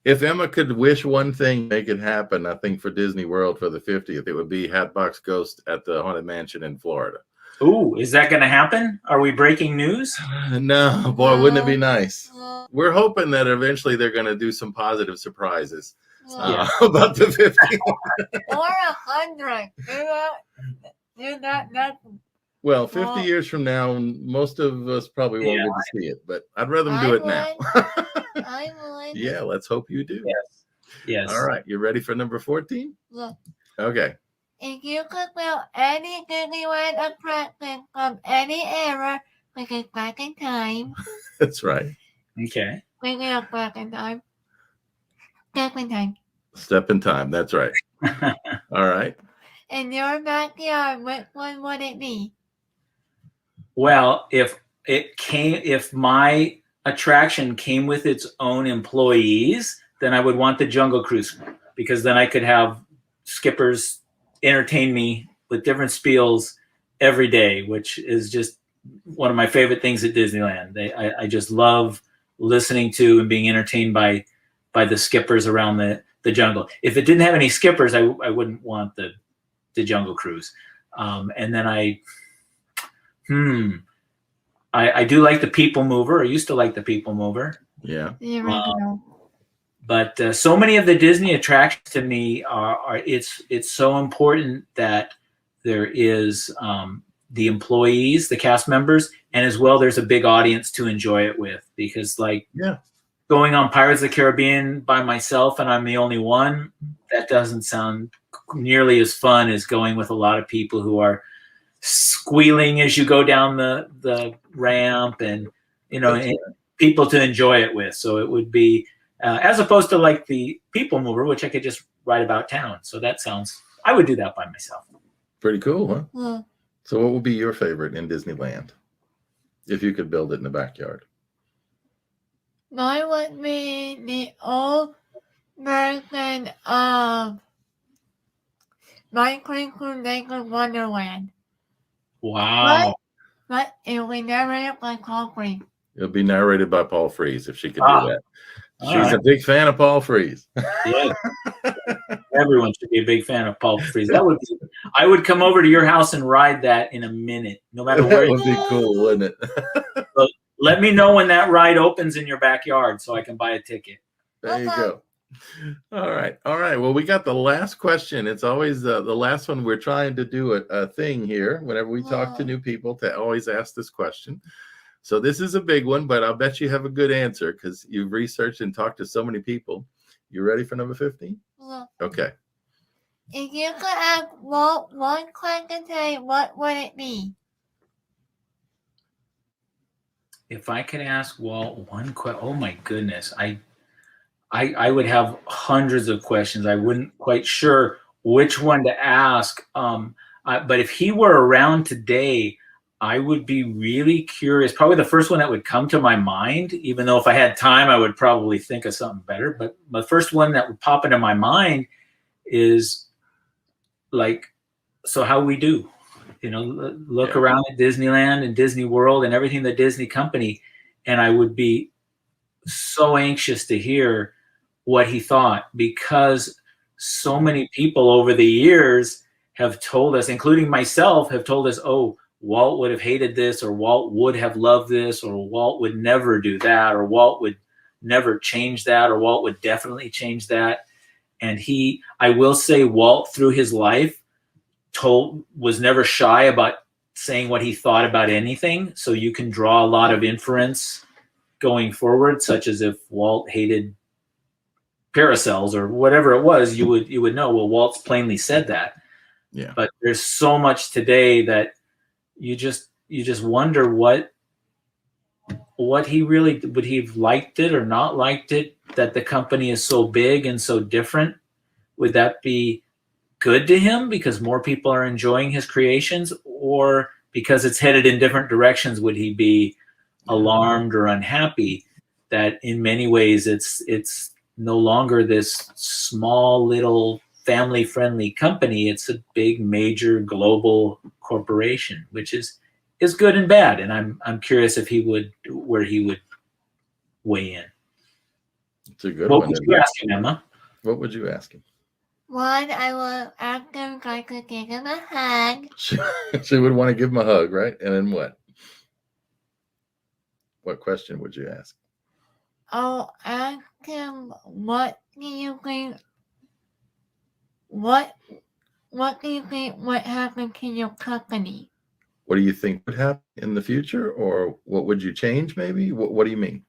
If Emma could wish one thing, make it happen, I think for Disney World for the 50th, it would be Hatbox Ghost at the Haunted Mansion in Florida. Ooh, is that going to happen? Are we breaking news? No, boy, wouldn't it be nice? We're hoping that eventually they're going to do some positive surprises about the 50th. Or 100. Do not nothing. Well, 50 years from now, most of us probably won't get to see it, but I'd rather them do it now. I would. Yeah, let's hope you do. Yes. All right, you ready for number 14? Yeah. Okay. If you could build any Disneyland attraction from any era, we could back in time. That's right. Okay. Waking up back in time. Step in time. Step in time. That's right. All right. In your backyard, which one would it be? Well, if my attraction came with its own employees, then I would want the Jungle Cruise, because then I could have skippers entertain me with different spiels every day, which is just one of my favorite things at Disneyland. I just love listening to and being entertained by the skippers around the jungle. If it didn't have any skippers, I wouldn't want the Jungle Cruise. And then I do like the People Mover. I used to like the People Mover. Yeah. But so many of the Disney attractions to me are it's so important that there is the employees, the cast members, and as well there's a big audience to enjoy it with, because going on Pirates of the Caribbean by myself and I'm the only one, that doesn't sound nearly as fun as going with a lot of people who are squealing as you go down the ramp, and and people to enjoy it with. So it would be as opposed to like the People Mover, which I could just ride about town. So I would do that by myself. Pretty cool, huh? Yeah. So what would be your favorite in Disneyland if you could build it in the backyard? Mine would be the old version of My Twinkle Twinkle Wonderland. Wow. But it will be narrated by Paul Frees. It'll be narrated by Paul Frees if she could do that. She's right. a big fan of Paul Frees. Yeah. Everyone should be a big fan of Paul Frees. I would come over to your house and ride that in a minute, no matter where. That would be cool, wouldn't it? So let me know when that ride opens in your backyard so I can buy a ticket. There you go. All right. Well, we got the last question. It's always the last one. We're trying to do a thing here whenever we talk to new people to always ask this question. So this is a big one, but I'll bet you have a good answer because you've researched and talked to so many people. You ready for number 15? Yeah. Okay. If you could ask Walt one question today, what would it be? If I could ask Walt one question, oh my goodness, I would have hundreds of questions. I wouldn't quite sure which one to ask. But if he were around today, I would be really curious. Probably the first one that would come to my mind, even though if I had time, I would probably think of something better. But the first one that would pop into my mind is like, so how we do, look around at Disneyland and Disney World and everything, the Disney company. And I would be so anxious to hear what he thought, because so many people over the years have told us, including myself, have told us, oh, Walt would have hated this, or Walt would have loved this, or Walt would never do that, or Walt would never change that, or Walt would definitely change that. And I will say, Walt through his life was never shy about saying what he thought about anything. So you can draw a lot of inference going forward, such as if Walt hated parasols or whatever it was, you would know, well, Walt's plainly said that. Yeah. But there's so much today that you just wonder what he really would he have liked it or not liked it, that the company is so big and so different. Would that be good to him because more people are enjoying his creations, or because it's headed in different directions, would he be alarmed or unhappy that in many ways it's no longer this small little family friendly company, it's a big major global corporation, which is good and bad. And I'm curious if where he would weigh in. It's a good one. What would you ask him, Emma? What would you ask him? One, I will ask him if I could give him a hug. She would want to give him a hug, right? And then what? What question would you ask? I'll ask him, what do you think? What do you think would happen to your company? What do you think would happen in the future, or what would you change? Maybe. What do you mean?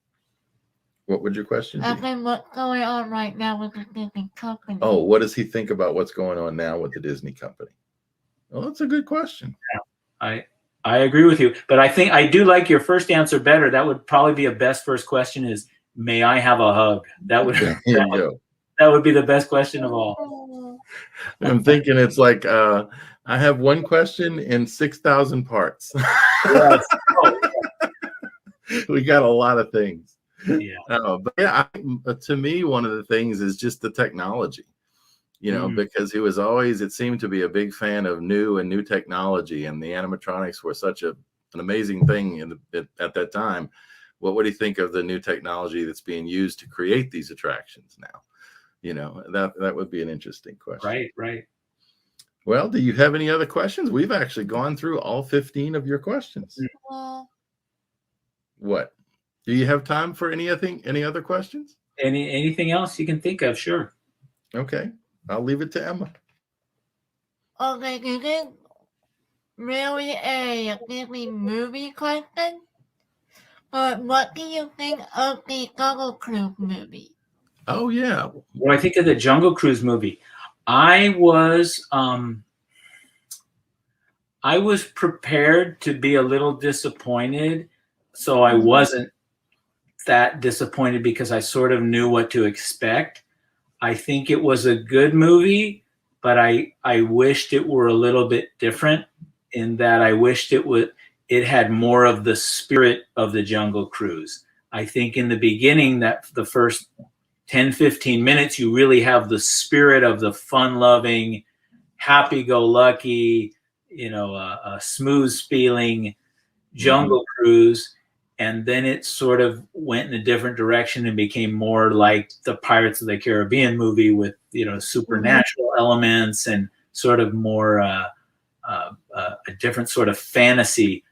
What would your question be? I think what's going on right now with the Disney company. Oh, what does he think about what's going on now with the Disney company? Well, that's a good question. Yeah, I agree with you, but I think I do like your first answer better. That would probably be a best first question is may I have a hug? That would There you go. that would be the best question of all. I'm thinking it's like, I have one question in 6,000 parts. Yes. We got a lot of things. Yeah. But yeah, to me, one of the things is just the technology, because he was always, it seemed to be a big fan of new technology, and the animatronics were such an amazing thing at that time. What would he think of the new technology that's being used to create these attractions now? That would be an interesting question. Right. Well, do you have any other questions? We've actually gone through all 15 of your questions. What? Do you have time for any other questions? Anything else you can think of? Sure. Okay. I'll leave it to Emma. Okay, this is really a movie question. But what do you think of the Jungle Cruise movie? Oh, yeah. Well, I think of the Jungle Cruise movie. I was prepared to be a little disappointed, so I wasn't that disappointed because I sort of knew what to expect. I think it was a good movie, but I wished it were a little bit different, in that I wished it had more of the spirit of the Jungle Cruise. I think in the beginning, that the first 10, 15 minutes, you really have the spirit of the fun-loving, happy-go-lucky, a smooth-feeling Jungle Cruise. And then it sort of went in a different direction and became more like the Pirates of the Caribbean movie with, supernatural elements and sort of more a different sort of fantasy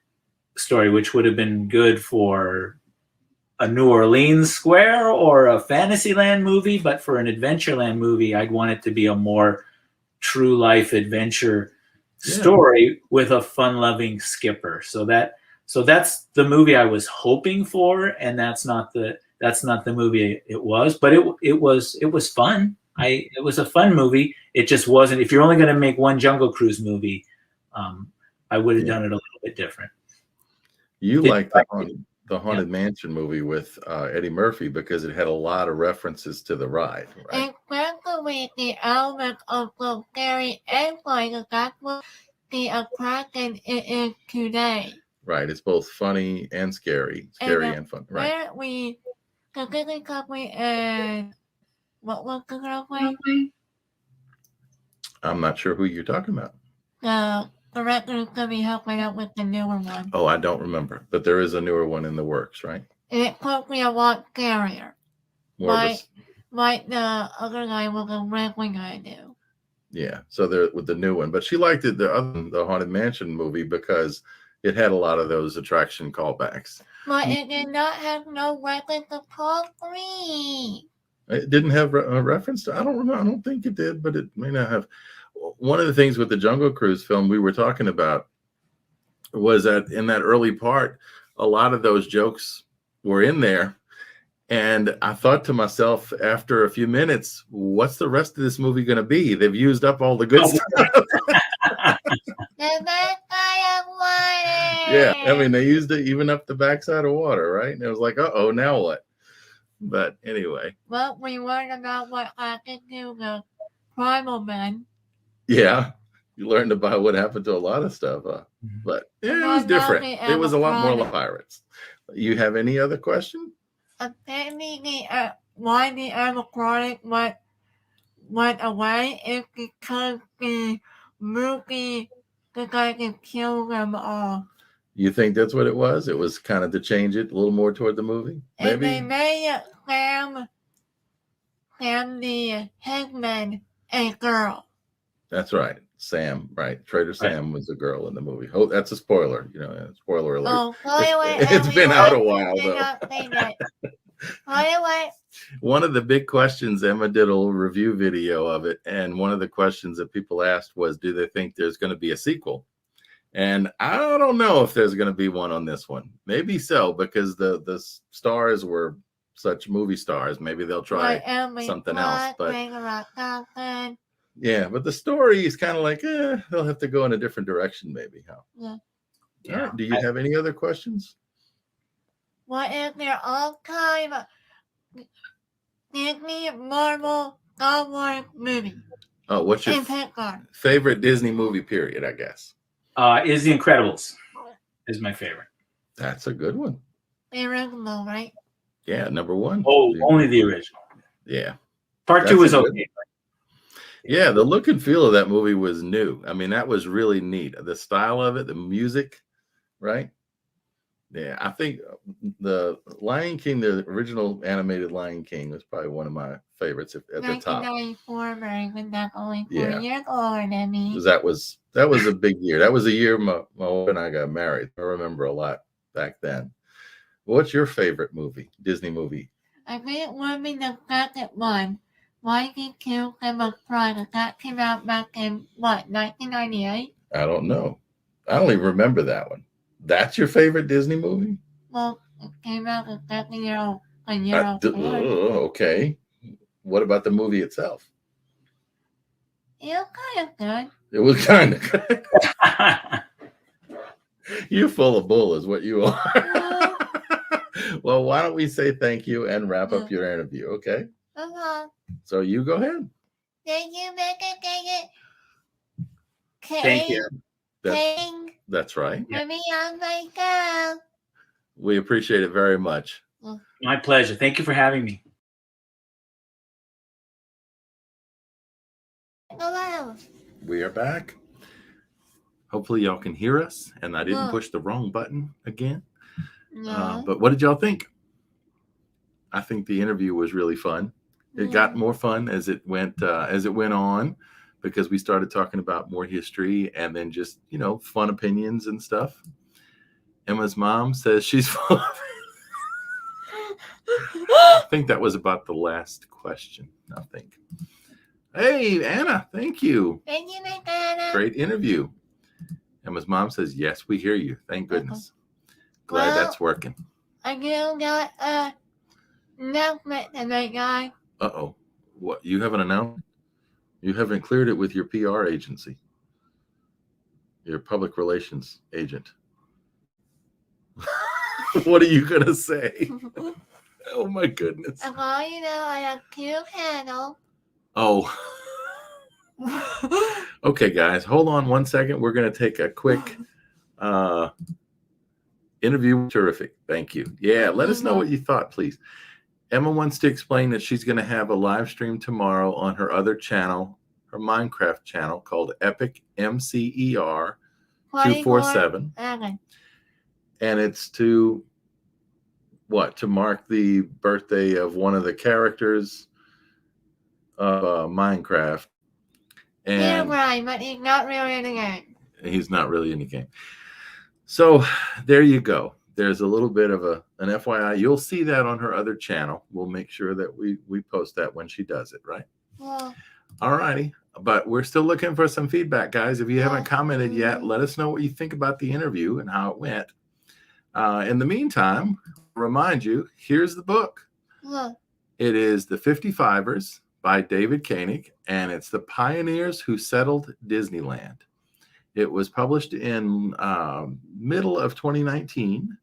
story, which would have been good for a New Orleans Square or a Fantasyland movie. But for an Adventureland movie, I'd want it to be a more true life adventure story with a fun-loving skipper. So that's the movie I was hoping for, and that's not the movie it was. But it was fun. It was a fun movie. It just wasn't. If you're only going to make one Jungle Cruise movie, I would have done it a little bit different. You like the Haunted Mansion movie with Eddie Murphy because it had a lot of references to the ride, right? Especially the element of both scary and funny, because that's what the attraction is today. Right, it's both funny and scary and fun. Right. Apparently, the Disney company and what was the company? I'm not sure who you're talking about. The director is going to be helping out with the newer one. Oh, I don't remember, but there is a newer one in the works, right? And it's supposed a lot scarier. Like the other guy was originally going to do. Yeah, so there with the new one, but she liked it, the Haunted Mansion movie, because it had a lot of those attraction callbacks. But it did not have no reference to Part 3. It didn't have a reference to. I don't remember. I don't think it did, but it may not have. One of the things with the Jungle Cruise film we were talking about was that in that early part, a lot of those jokes were in there. And I thought to myself after a few minutes, what's the rest of this movie going to be? They've used up all the good stuff. The backside of water. Yeah, I mean, they used it even up the backside of water, right? And it was like, uh-oh, now what? But anyway. Well, we learned about what happened to the primal men. Yeah, you learned about what happened to a lot of stuff, but yeah, it was different. It was a lot more like pirates. You have any other question? Apparently, why the animatronic went away is because the movie decided to kill them all. You think that's what it was? It was kind of to change it a little more toward the movie? Maybe? And they made Sam the headman a girl. That's right. Sam, right. Trader Sam was a girl in the movie. Oh, that's a spoiler. Spoiler alert. Oh, spoiler! It's been out a while, though. One of the big questions, Emma did a little review video of it, and one of the questions that people asked was, do they think there's going to be a sequel? And I don't know if there's going to be one on this one. Maybe so, because the stars were such movie stars. Maybe they'll try something else. But yeah, but the story is kind of like, they'll have to go in a different direction, maybe. Huh? Yeah. All right. Do you have any other questions? What is their all-time Disney Marvel Star Wars movie. Oh, what's your And Pixar. favorite Disney movie, period, I guess? Is The Incredibles. Is my favorite. That's a good one. The original, right? Yeah, number one. Oh, only the original. Yeah. Part That's 2 was a good- okay. Yeah, the look and feel of that movie was new. I mean, that was really neat. The style of it, the music, right? Yeah, I think the Lion King, the original animated Lion King, was probably one of my favorites at the top. 1994 version, that's only 4 Yeah. years older than me. 'Cause that was a big year. That was the year my wife and I got married. I remember a lot back then. What's your favorite movie, Disney movie? I think it would be the second one. Lion King and the Pride. That came out back in, what, 1998? I don't know. I don't even remember that one. That's your favorite Disney movie? Well, it came out the second year, a year before. Okay. What about the movie itself? It was kind of good. It was kind of good. You're full of bull is what you are. Well, why don't we say thank you and wrap up your interview, okay? So you go ahead. Thank you, Mega. Thank you. That's right. For me on my girl. We appreciate it very much. My pleasure. Thank you for having me. Hello. We are back. Hopefully y'all can hear us and I didn't push the wrong button again. No. But what did y'all think? I think the interview was really fun. It got more fun as it went on, because we started talking about more history and then just, fun opinions and stuff. Emma's mom says she's full of I think that was about the last question, I think. Hey, Anna, thank you. Thank you, Anna. Great interview. Emma's mom says, yes, we hear you. Thank goodness. Glad that's working. I got a announcement tonight, guys. Uh-oh. What? You haven't announced? You haven't cleared it with your PR agency, your public relations agent. What are you going to say? Oh, my goodness. I have 2 candles. Oh. Okay, guys, hold on one second. We're going to take a quick interview. Terrific. Thank you. Yeah, let us know what you thought, please. Emma wants to explain that she's going to have a live stream tomorrow on her other channel, her Minecraft channel called Epic MCER 247. And it's to mark the birthday of one of the characters of Minecraft. And right, but he's not really in the game. He's not really in the game. So there you go. There's a little bit of an FYI. You'll see that on her other channel. We'll make sure that we post that when she does it, right? Yeah. All righty. But we're still looking for some feedback, guys. If you haven't commented yet, let us know what you think about the interview and how it went. In the meantime, remind you, here's the book. Yeah. It is The 55ers by David Koenig, and it's the Pioneers Who Settled Disneyland. It was published in middle of 2019,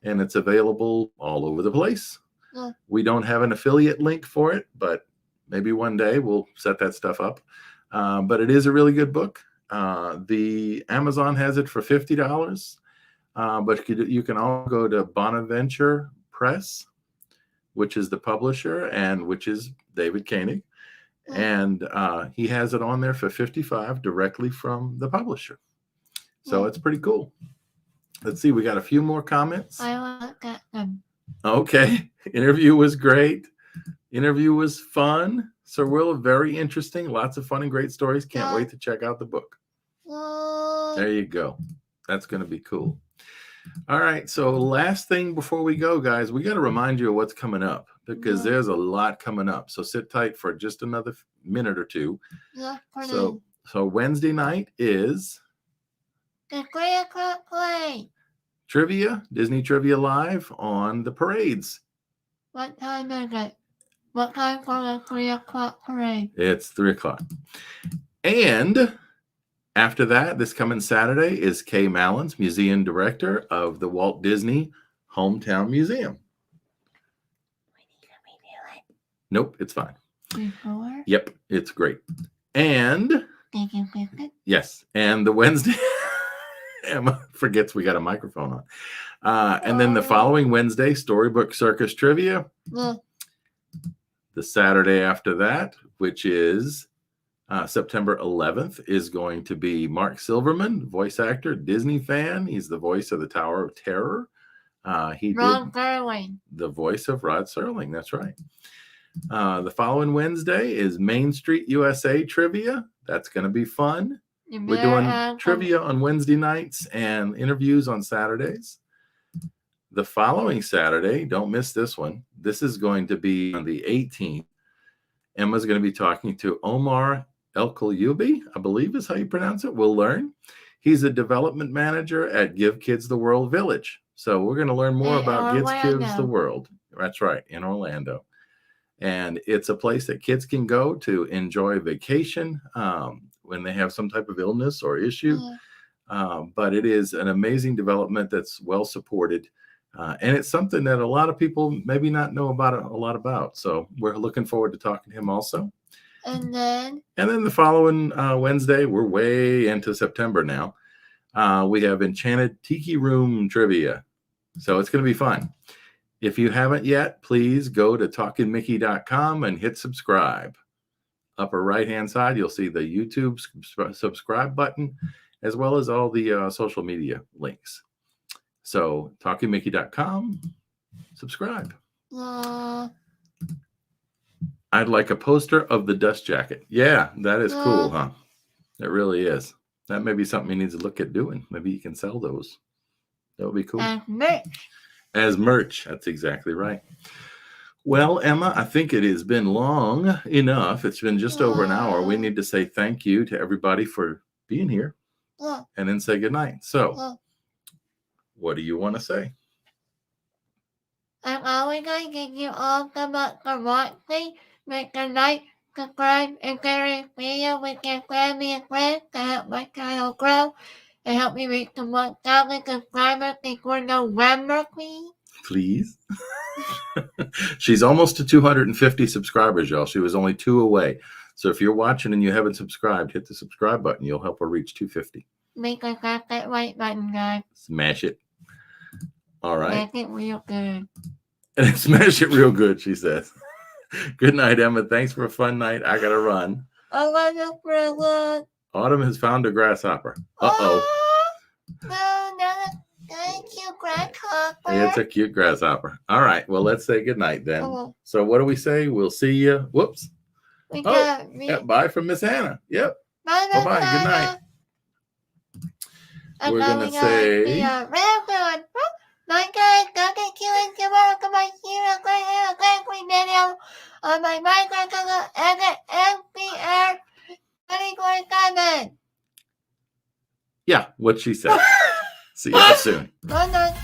and it's available all over the place. Yeah. We don't have an affiliate link for it, but maybe one day we'll set that stuff up. But it is a really good book. The Amazon has it for $50, but you can all go to Bonaventure Press, which is the publisher and which is David Koenig. And he has it on there for $55 directly from the publisher. So it's pretty cool. Let's see. We got a few more comments. I want that one. Okay. Interview was great. Interview was fun. Sir Will, very interesting. Lots of fun and great stories. Can't wait to check out the book. There you go. That's going to be cool. All right. So last thing before we go, guys, we got to remind you of what's coming up, because there's a lot coming up. So sit tight for just another minute or two. So Wednesday night is the 3:00 play. Trivia, Disney Trivia Live on the parades. What time is it? What time for the 3:00 parade? It's 3:00. And after that, this coming Saturday is Kay Mallins, Museum Director of the Walt Disney Hometown Museum. Nope, it's fine. Before? Yep, it's great. And Did you pick it? yes, and the Wednesday, Emma forgets we got a microphone on. And then the following Wednesday, Storybook Circus Trivia. Yeah. The Saturday after that, which is September 11th, is going to be Mark Silverman, voice actor, Disney fan. He's the voice of the Tower of Terror. He Rod did Serling. the voice of Rod Serling. That's right. The following Wednesday is Main Street USA Trivia. That's going to be fun. We're doing trivia on Wednesday nights and interviews on Saturdays. The following Saturday, don't miss this one. This is going to be on the 18th. Emma's going to be talking to Omar El-Kalyoubi, I believe is how you pronounce it. We'll learn. He's a development manager at Give Kids the World Village. So we're going to learn more about Give Kids the World. That's right, in Orlando. And it's a place that kids can go to enjoy vacation when they have some type of illness or issue. But it is an amazing development that's well supported. And it's something that a lot of people maybe not know about a lot about. So we're looking forward to talking to him also. And then the following Wednesday, we're way into September now. We have Enchanted Tiki Room Trivia. So it's going to be fun. If you haven't yet, please go to talkingmickey.com and hit subscribe. Upper right-hand side, you'll see the YouTube subscribe button, as well as all the social media links. So talkingmickey.com, subscribe. I'd like a poster of the dust jacket. Yeah, that is cool, huh? It really is. That may be something he needs to look at doing. Maybe you can sell those. That would be cool. As merch. That's exactly right. Well, Emma, I think it has been long enough. It's been just over an hour. We need to say thank you to everybody for being here and then say goodnight. So, what do you want to say? I'm always going to give you all so much for watching. Make a like, subscribe, and share this video with your family and friends to help my channel grow and help me reach the 1,000 subscribers before November, please. Please. She's almost to 250 subscribers, y'all. She was only 2 away. So if you're watching and you haven't subscribed, hit the subscribe button. You'll help her reach 250. Make sure smash that like button, guys. Smash it. All right. Smash it real good. And smash it real good, she says. Good night, Emma. Thanks for a fun night. I got to run. I love you for a lot. Autumn has found a grasshopper. Uh-oh. No, that's a cute grasshopper. It's a cute grasshopper. All right. Well, let's say good night then. So what do we say? We'll see you. Whoops. Bye from Miss Hannah. Yep. Bye-bye. Good night. We're going to say... My guys, go get killing tomorrow. Come on, see a great video on my Minecraft and MPR 24/7. Yeah, what she said. See you soon. Bye.